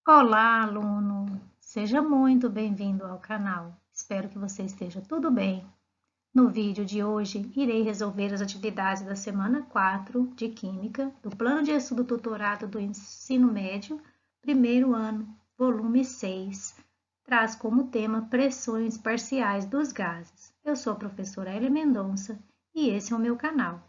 Olá, aluno! Seja muito bem-vindo ao canal. Espero que você esteja tudo bem. No vídeo de hoje, irei resolver as atividades da semana 4 de Química do Plano de Estudo Tutorado do Ensino Médio, primeiro ano, volume 6. Traz como tema pressões parciais dos gases. Eu sou a professora Elia Mendonça e esse é o meu canal.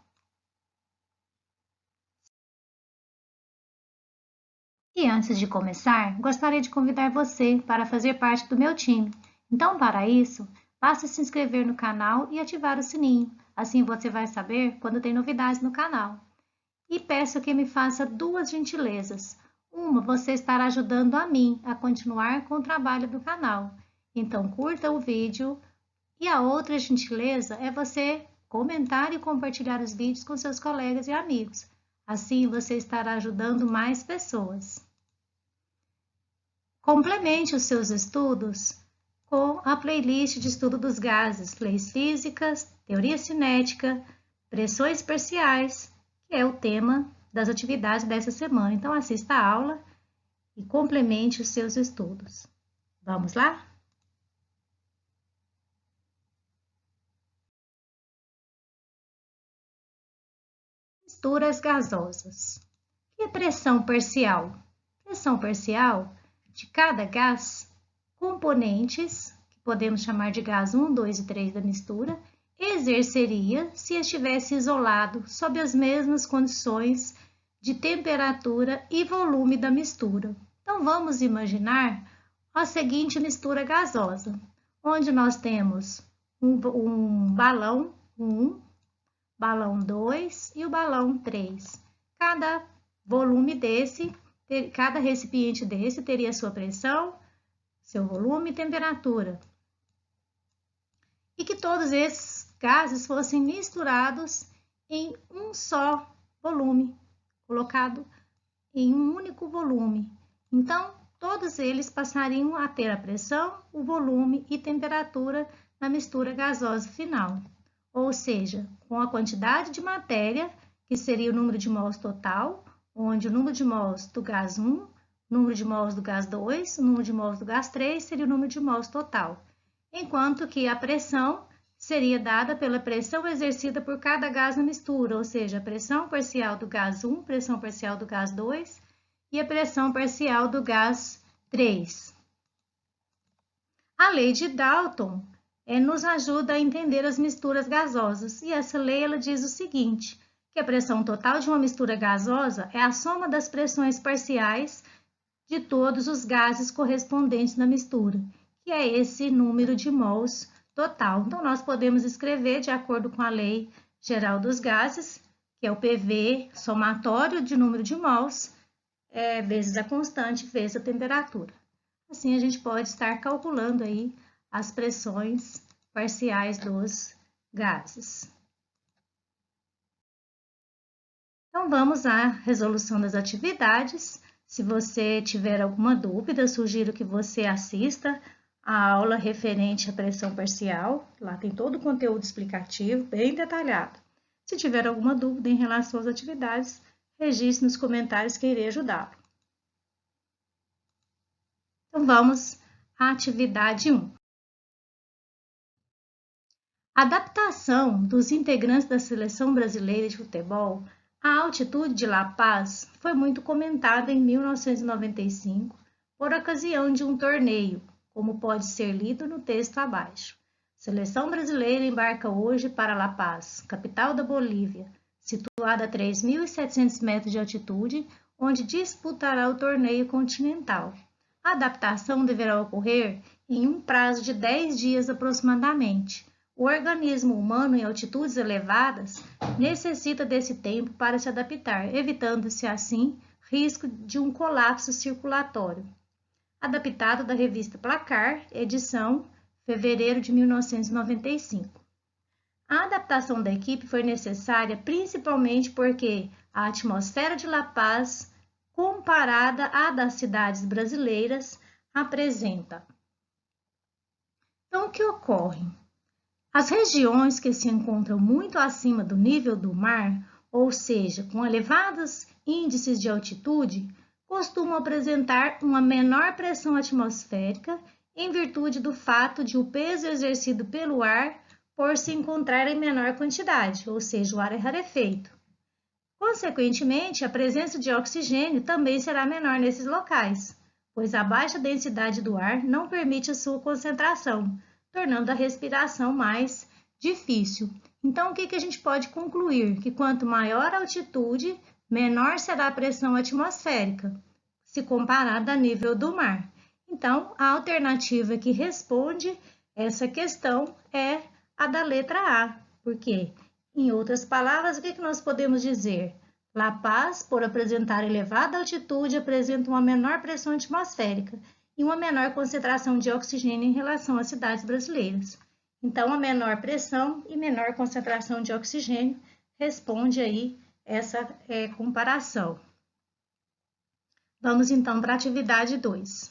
E antes de começar, gostaria de convidar você para fazer parte do meu time. Então, para isso, basta se inscrever no canal e ativar o sininho. Assim você vai saber quando tem novidades no canal. E peço que me faça duas gentilezas. Uma, você estará ajudando a mim a continuar com o trabalho do canal. Então, curta o vídeo. E a outra gentileza é você comentar e compartilhar os vídeos com seus colegas e amigos. Assim, você estará ajudando mais pessoas. Complemente os seus estudos com a playlist de estudo dos gases, leis físicas, teoria cinética, pressões parciais, que é o tema das atividades dessa semana. Então, assista a aula e complemente os seus estudos. Vamos lá? Misturas gasosas. E a pressão parcial? Pressão parcial de cada gás, componentes, que podemos chamar de gás 1, 2 e 3 da mistura, exerceria se estivesse isolado sob as mesmas condições de temperatura e volume da mistura. Então, vamos imaginar a seguinte mistura gasosa, onde nós temos um balão 1, balão 2 e o balão 3. Cada volume desse, cada recipiente desse teria sua pressão, seu volume e temperatura. E que todos esses gases fossem misturados em um só volume, colocado em um único volume. Então, todos eles passariam a ter a pressão, o volume e temperatura na mistura gasosa final. Ou seja, com a quantidade de matéria, que seria o número de mols total, onde o número de mols do gás 1, o número de mols do gás 2, o número de mols do gás 3 seria o número de mols total. Enquanto que a pressão seria dada pela pressão exercida por cada gás na mistura, ou seja, a pressão parcial do gás 1, pressão parcial do gás 2 e a pressão parcial do gás 3. A lei de Dalton nos ajuda a entender as misturas gasosas, e essa lei ela diz o seguinte, que a pressão total de uma mistura gasosa é a soma das pressões parciais de todos os gases correspondentes na mistura, que é esse número de mols total. Então, nós podemos escrever de acordo com a lei geral dos gases, que é o PV somatório de número de mols, vezes a constante, vezes a temperatura. Assim, a gente pode estar calculando aí as pressões parciais dos gases. Então, vamos à resolução das atividades. Se você tiver alguma dúvida, sugiro que você assista a aula referente à pressão parcial. Lá tem todo o conteúdo explicativo, bem detalhado. Se tiver alguma dúvida em relação às atividades, registre nos comentários que irei ajudá-lo. Então, vamos à atividade 1. A adaptação dos integrantes da Seleção Brasileira de Futebol à altitude de La Paz foi muito comentada em 1995 por ocasião de um torneio, como pode ser lido no texto abaixo. A Seleção Brasileira embarca hoje para La Paz, capital da Bolívia, situada a 3.700 metros de altitude, onde disputará o torneio continental. A adaptação deverá ocorrer em um prazo de 10 dias aproximadamente. O organismo humano em altitudes elevadas necessita desse tempo para se adaptar, evitando-se assim risco de um colapso circulatório. Adaptado da revista Placar, edição fevereiro de 1995. A adaptação da equipe foi necessária principalmente porque a atmosfera de La Paz, comparada à das cidades brasileiras, apresenta. Então, o que ocorre? As regiões que se encontram muito acima do nível do mar, ou seja, com elevados índices de altitude, costumam apresentar uma menor pressão atmosférica em virtude do fato de o peso exercido pelo ar por se encontrar em menor quantidade, ou seja, o ar é rarefeito. Consequentemente, a presença de oxigênio também será menor nesses locais, pois a baixa densidade do ar não permite a sua concentração, tornando a respiração mais difícil. Então, o que a gente pode concluir? Que quanto maior a altitude, menor será a pressão atmosférica, se comparada a nível do mar. Então, a alternativa que responde essa questão é a da letra A, porque, em outras palavras, o que nós podemos dizer? La Paz, por apresentar elevada altitude, apresenta uma menor pressão atmosférica e uma menor concentração de oxigênio em relação às cidades brasileiras. Então, a menor pressão e menor concentração de oxigênio responde aí essa comparação. Vamos então para a atividade 2.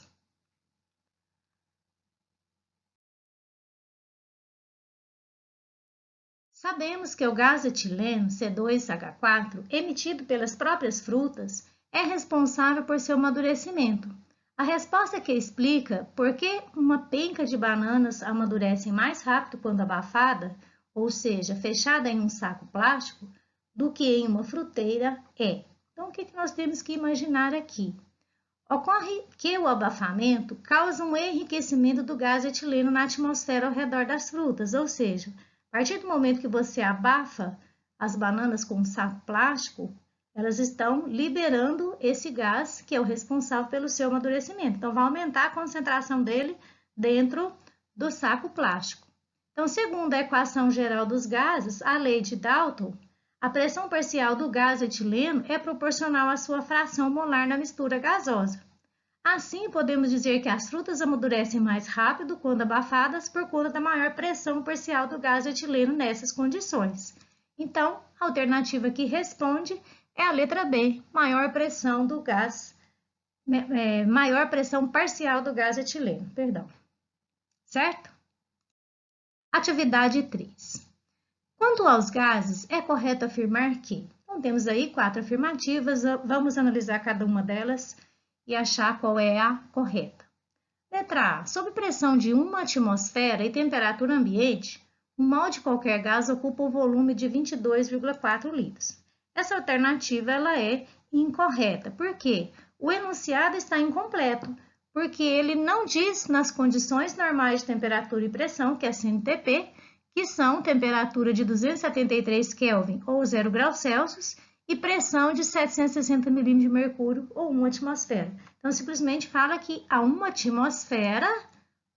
Sabemos que o gás etileno, C2H4, emitido pelas próprias frutas, é responsável por seu amadurecimento. A resposta que explica por que uma penca de bananas amadurece mais rápido quando abafada, ou seja, fechada em um saco plástico, do que em uma fruteira é. Então, o que nós temos que imaginar aqui? Ocorre que o abafamento causa um enriquecimento do gás etileno na atmosfera ao redor das frutas, ou seja, a partir do momento que você abafa as bananas com um saco plástico, elas estão liberando esse gás que é o responsável pelo seu amadurecimento. Então, vai aumentar a concentração dele dentro do saco plástico. Então, segundo a equação geral dos gases, a lei de Dalton, a pressão parcial do gás etileno é proporcional à sua fração molar na mistura gasosa. Assim, podemos dizer que as frutas amadurecem mais rápido quando abafadas por conta da maior pressão parcial do gás etileno nessas condições. Então, a alternativa que responde é a letra B, maior pressão parcial do gás etileno, certo? Atividade 3. Quanto aos gases, é correto afirmar que... Então, temos aí 4 afirmativas, vamos analisar cada uma delas e achar qual é a correta. Letra A. Sob pressão de uma atmosfera e temperatura ambiente, um mol de qualquer gás ocupa o volume de 22,4 litros. Essa alternativa ela é incorreta. Por quê? O enunciado está incompleto, porque ele não diz nas condições normais de temperatura e pressão, que é CNTP, que são temperatura de 273 Kelvin ou 0 graus Celsius, e pressão de 760 milímetros de mercúrio ou 1 atmosfera. Então, simplesmente fala que a 1 atmosfera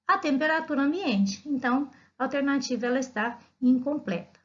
a temperatura ambiente. Então, a alternativa ela está incompleta.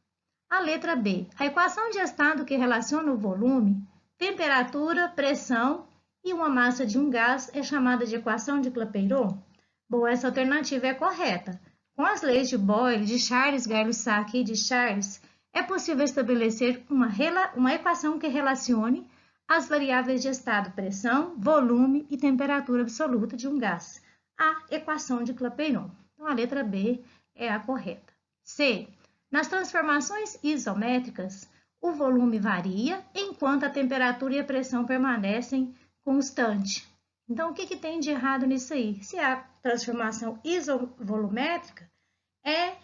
A letra B. A equação de estado que relaciona o volume, temperatura, pressão e uma massa de um gás é chamada de equação de Clapeyron? Bom, essa alternativa é correta. Com as leis de Boyle, de Charles, Gay-Lussac e de Charles, é possível estabelecer uma equação que relacione as variáveis de estado, pressão, volume e temperatura absoluta de um gás, a equação de Clapeyron. Então, a letra B é a correta. C. Nas transformações isométricas, o volume varia, enquanto a temperatura e a pressão permanecem constantes. Então, o que tem de errado nisso aí? Se a transformação isovolumétrica é...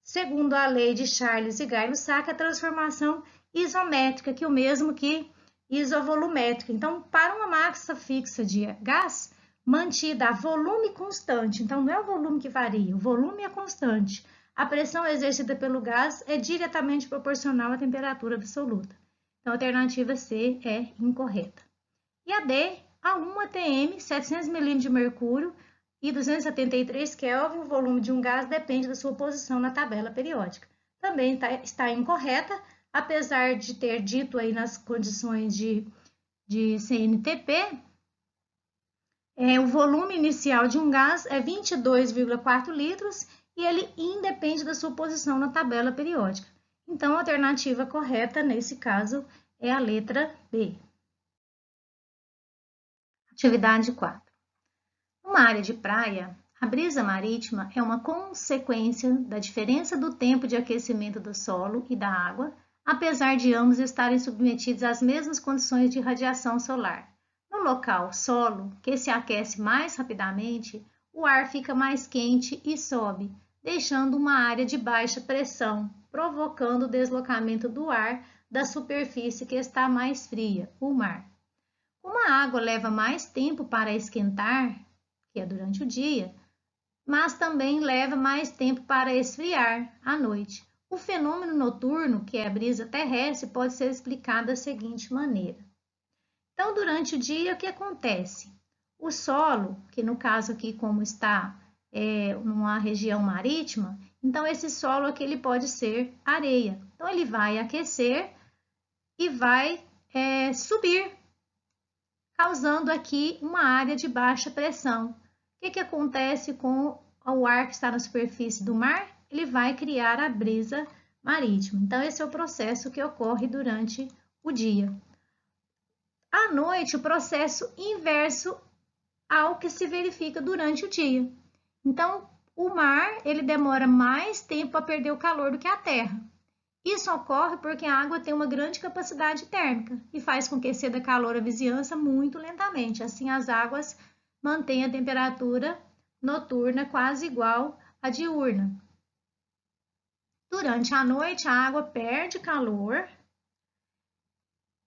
Segundo a lei de Charles e Gay-Lussac, a transformação isométrica, que é o mesmo que isovolumétrica. Então, para uma massa fixa de gás, mantida a volume constante, então não é o volume que varia, o volume é constante. A pressão exercida pelo gás é diretamente proporcional à temperatura absoluta. Então, a alternativa C é incorreta. E a D, a 1 atm, 700 milímetros de mercúrio, e 273 Kelvin, o volume de um gás depende da sua posição na tabela periódica. Também está incorreta, apesar de ter dito aí nas condições de CNTP, o volume inicial de um gás é 22,4 litros e ele independe da sua posição na tabela periódica. Então, a alternativa correta, nesse caso, é a letra B. Atividade 4. Numa área de praia, a brisa marítima é uma consequência da diferença do tempo de aquecimento do solo e da água, apesar de ambos estarem submetidos às mesmas condições de radiação solar. No local solo, que se aquece mais rapidamente, o ar fica mais quente e sobe, deixando uma área de baixa pressão, provocando o deslocamento do ar da superfície que está mais fria, o mar. Como a água leva mais tempo para esquentar, que é durante o dia, mas também leva mais tempo para esfriar à noite. O fenômeno noturno, que é a brisa terrestre, pode ser explicado da seguinte maneira. Então, durante o dia, o que acontece? O solo, que no caso aqui, como está numa região marítima, então esse solo aqui ele pode ser areia. Então, ele vai aquecer e vai subir, causando aqui uma área de baixa pressão. O que acontece com o ar que está na superfície do mar? Ele vai criar a brisa marítima. Então, esse é o processo que ocorre durante o dia. À noite, o processo inverso ao que se verifica durante o dia. Então, o mar ele demora mais tempo a perder o calor do que a terra. Isso ocorre porque a água tem uma grande capacidade térmica e faz com que ceda calor à vizinhança muito lentamente. Assim, as águas mantêm a temperatura noturna quase igual à diurna. Durante a noite, a água perde calor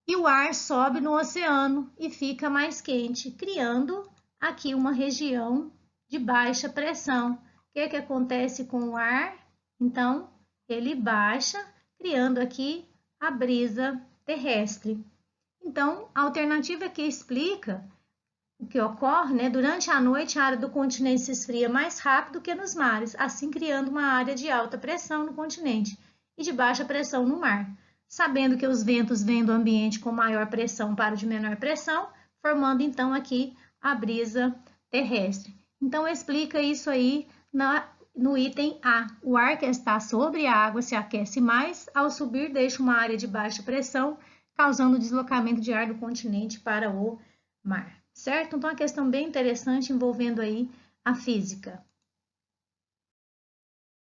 e o ar sobe no oceano e fica mais quente, criando aqui uma região de baixa pressão. O que acontece com o ar? Então, ele baixa, criando aqui a brisa terrestre. Então, a alternativa que explica o que ocorre, né? Durante a noite, a área do continente se esfria mais rápido que nos mares, assim criando uma área de alta pressão no continente e de baixa pressão no mar. Sabendo que os ventos vêm do ambiente com maior pressão para o de menor pressão, formando então aqui a brisa terrestre. Então, explica isso aí no item A. O ar que está sobre a água se aquece mais, ao subir deixa uma área de baixa pressão, causando deslocamento de ar do continente para o mar. Certo? Então, uma questão bem interessante envolvendo aí a física.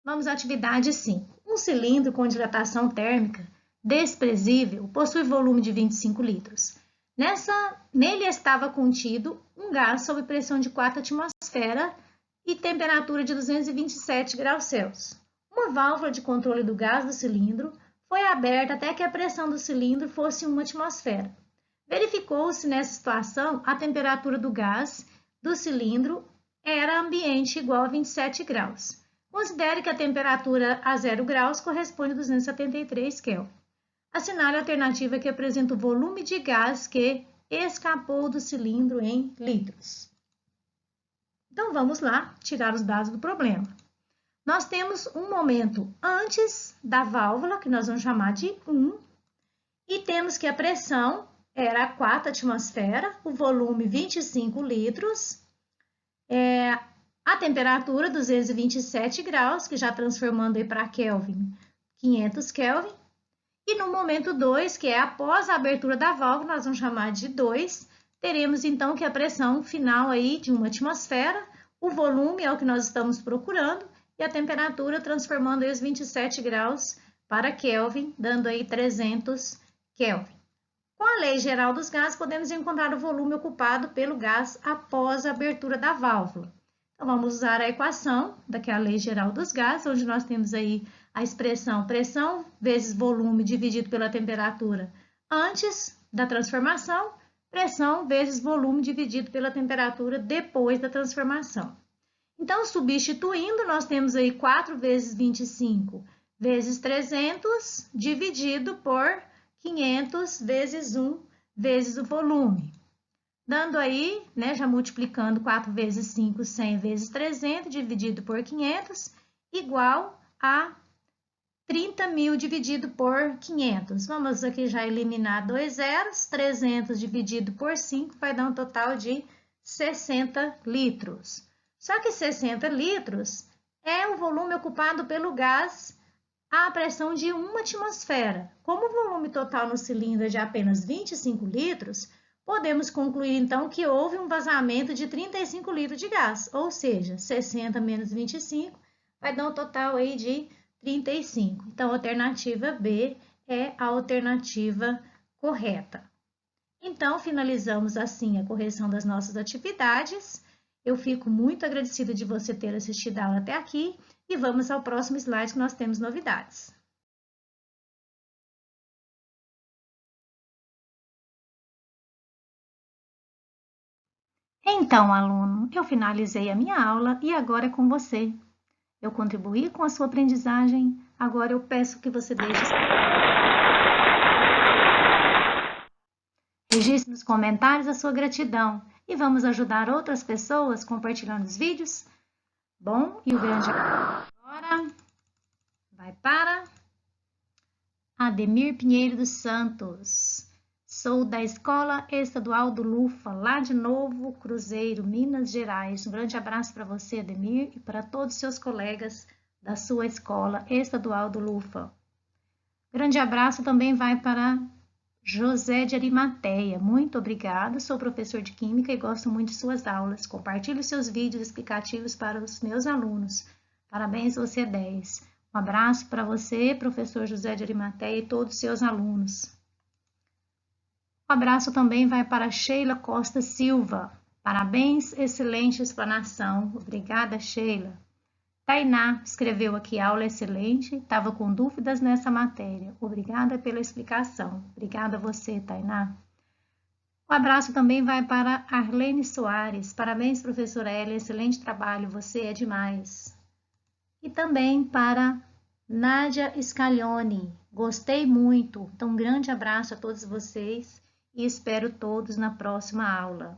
Vamos à atividade 5. Um cilindro com dilatação térmica desprezível possui volume de 25 litros. Nele estava contido um gás sob pressão de 4 atmosferas e temperatura de 227 graus Celsius. Uma válvula de controle do gás do cilindro foi aberta até que a pressão do cilindro fosse 1 atmosfera. Verificou-se nessa situação a temperatura do gás do cilindro era ambiente igual a 27 graus. Considere que a temperatura a 0 graus corresponde a 273 Kelvin. Assinale a alternativa que apresenta o volume de gás que escapou do cilindro em litros. Então, vamos lá tirar os dados do problema. Nós temos um momento antes da válvula, que nós vamos chamar de 1, e temos que a pressão era a 4 atmosfera, o volume 25 litros, a temperatura 227 graus, que já transformando aí para Kelvin, 500 Kelvin. E no momento 2, que é após a abertura da válvula, nós vamos chamar de 2, teremos então que a pressão final aí de 1 atmosfera, o volume é o que nós estamos procurando, e a temperatura transformando aí os 27 graus para Kelvin, dando aí 300 Kelvin. Com a lei geral dos gases, podemos encontrar o volume ocupado pelo gás após a abertura da válvula. Então, vamos usar a equação daquela lei geral dos gases, onde nós temos aí a expressão pressão vezes volume dividido pela temperatura antes da transformação, pressão vezes volume dividido pela temperatura depois da transformação. Então, substituindo, nós temos aí 4 vezes 25 vezes 300 dividido por 500 vezes 1 vezes o volume. Dando aí, né, já multiplicando 4 vezes 5, 100 vezes 300 dividido por 500, igual a 30.000 dividido por 500. Vamos aqui já eliminar 2 zeros, 300 dividido por 5 vai dar um total de 60 litros. Só que 60 litros é o volume ocupado pelo gás à pressão de 1 atmosfera. Como o volume total no cilindro é de apenas 25 litros, podemos concluir então que houve um vazamento de 35 litros de gás, ou seja, 60 menos 25 vai dar um total aí de 35. Então, a alternativa B é a alternativa correta. Então, finalizamos assim a correção das nossas atividades. Eu fico muito agradecida de você ter assistido a aula até aqui e vamos ao próximo slide que nós temos novidades. Então, aluno, eu finalizei a minha aula e agora é com você. Eu contribuí com a sua aprendizagem, agora eu peço que você registre nos comentários a sua gratidão e vamos ajudar outras pessoas compartilhando os vídeos. Bom, e o grande agora vai para Ademir Pinheiro dos Santos. Sou da Escola Estadual do Lufa, lá de Novo Cruzeiro, Minas Gerais. Um grande abraço para você, Ademir, e para todos os seus colegas da sua Escola Estadual do Lufa. Grande abraço também vai para José de Arimateia. Muito obrigada, sou professor de Química e gosto muito de suas aulas. Compartilhe seus vídeos explicativos para os meus alunos. Parabéns, você é 10. Um abraço para você, professor José de Arimateia, e todos os seus alunos. Um abraço também vai para Sheila Costa Silva. Parabéns, excelente explanação. Obrigada, Sheila. Tainá escreveu aqui, aula excelente, estava com dúvidas nessa matéria. Obrigada pela explicação. Obrigada a você, Tainá. Um abraço também vai para Arlene Soares. Parabéns, professora Ellen, excelente trabalho, você é demais. E também para Nádia Scaglione. Gostei muito. Então, um grande abraço a todos vocês e espero todos na próxima aula.